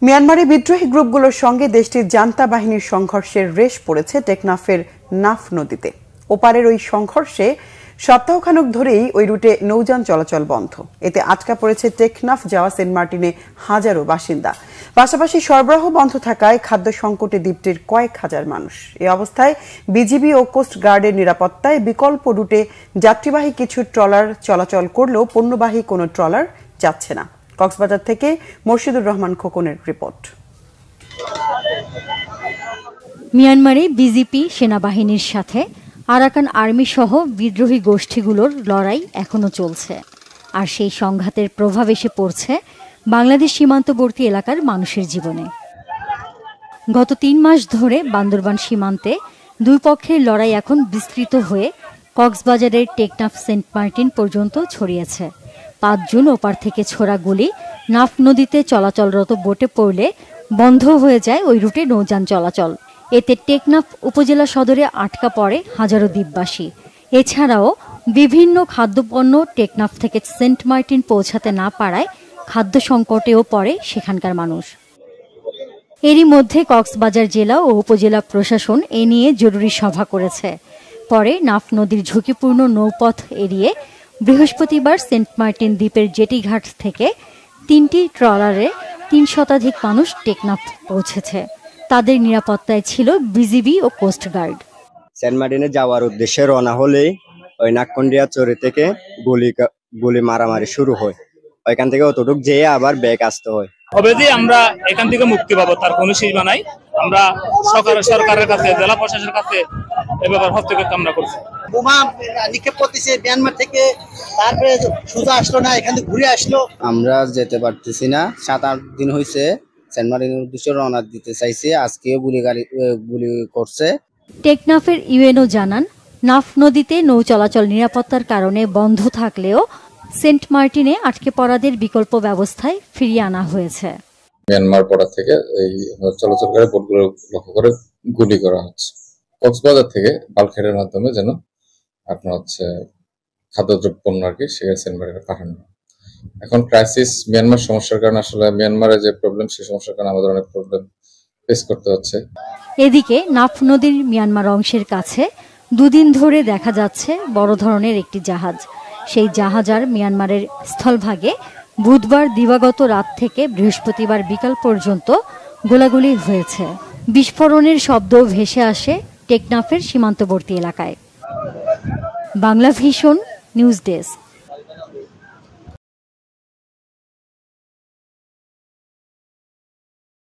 মিয়ানমারে বিদ্রোহী গ্রুপগুলোর সঙ্গে দেশটির জান্তা বাহিনীর সংঘর্ষের রেশ পড়েছে টেকনাফের নাফ নদীতে। ওপারের ওই সংঘর্ষে সপ্তাহখানেক ধরেই ওই রুটে নৌযান চলাচল বন্ধ। এতে আটকা পড়েছে টেকনাফ যাওয়া সেন্ট মার্টিনে হাজারো বাসিন্দা। পাশাপাশি সরবরাহ বন্ধ থাকায় খাদ্য সংকটে দ্বীপটির কয়েক হাজার মানুষ। এই অবস্থায় বিজিবি ও কোস্ট গার্ডের নিরাপত্তায় বিকল্প রুটে যাত্রীবাহী কিছু ট্রলার চলাচল করলেও পণ্যবাহী কোনো ট্রলার যাচ্ছে না। কক্সবাজার থেকে মোর্শেদুর রহমান খোকনের রিপোর্ট। মিয়ানমারে বিজেপি সেনাবাহিনীর সাথে আরাকান আর্মি সহ বিদ্রোহী গোষ্ঠীগুলোর লড়াই এখনো চলছে, আর সেই সংঘাতের প্রভাব এসে পড়ছে বাংলাদেশ সীমান্তবর্তী এলাকার মানুষের জীবনে। গত ৩ মাস ধরে বান্দরবান সীমান্তে দুই পক্ষের লড়াই এখন বিস্তৃত হয়ে কক্সবাজারের টেকনাফ সেন্ট মার্টিন পর্যন্ত ছড়িয়েছে। ৫ জুন ওপার থেকে ছোড়া গুলি নাফ নদীতে চলাচলরত বোটে পড়লে বন্ধ হয়ে যায় ওই রুটে নৌযান চলাচল। এতে টেকনাফ উপজেলা সদরে আটকা পড়ে হাজারো দ্বীপবাসী। এছাড়াও বিভিন্ন খাদ্যপণ্য টেকনাফ থেকে সেন্ট মার্টিন পৌঁছাতে না পারায় খাদ্য সংকটেও পড়ে সেখানকার মানুষ। এরই মধ্যে কক্সবাজার জেলা ও উপজেলা প্রশাসন এ নিয়ে জরুরি সভা করেছে। পরে নাফ নদীর ঝুঁকিপূর্ণ নৌপথ এড়িয়ে বৃহস্পতিবার সেন্ট মার্টিন দ্বীপের জেটিঘাট থেকে ৩টি ট্রলারে ৩ শতাধিক মানুষ টেকনাফ পৌঁছেছে। তাদের নিরাপত্তায় ছিল বিজিবি ও কোস্ট গার্ড। সেন্ট মার্টিনে যাওয়ার উদ্দেশ্যে রওনা হলেই ওই নাককন্ডিয়া চরে থেকে গুলি মারামারি শুরু হয়। ওইখান থেকে অতটুক যেয়ে আবার ব্যাক আসতে হয়। হবে যে আমরা এখান থেকে মুক্তি পাবো তার কোনো সীমা নাই। আমরা সরকারের কাছে, জেলা প্রশাসনের কাছে এ ব্যাপার হস্তক্ষেপ কামনা করছি। বোমা নিক্ষেপ করতেছে মিয়ানমার থেকে, তারপরে সোজা আসলো না, এখান থেকে ঘুরে আসলো। আমরা যেতে পারতেছি না। 7-8 দিন হয়েছে সেন্ট মার্টিনের উদ্দেশ্যে রওনা দিতে চাইছি, আজকেও গুলি করছে। টেকনাফের ইউএনও জানান, নাফ নদীতে নৌ চলাচল নিরাপত্তার কারণে বন্ধ থাকলেও সেন্ট মার্টিনে আটকে পড়াদের বিকল্প ব্যবস্থায় ফিরিয়ে আনা হয়েছে। মিয়ানমার বর্ডার থেকে এই চলাচলকারী বোটগুলো লক্ষ্য করে গুলি করা হচ্ছে। কক্সবাজার থেকে বাল্কহেডের মাধ্যমে যেন আপনার খাদ্যদ্রব্য পণ্য আর কি সেখানে সেন্ট মার্টিনে পাঠানো। এখন ক্রাইসিস মিয়ানমার সমস্যার কারণে আসলে মিয়ানমারের যে প্রবলেম সেই সমস্যার কারণে আমাদের অনেক প্রবলেম ফেস করতে হচ্ছে। এদিকে নাফ নদীর মিয়ানমার অংশের কাছে দুদিন ধরে দেখা যাচ্ছে বড় ধরনের একটি জাহাজ। সেই জাহাজ আর মিয়ানমারের স্থলভাগে বুধবার দিবাগত রাত থেকে বৃহস্পতিবার বিকাল পর্যন্ত গোলাগুলি হয়েছে। বিস্ফোরণের শব্দ ভেসে আসে টেকনাফের সীমান্তবর্তী এলাকায়। Bangla vision news desk.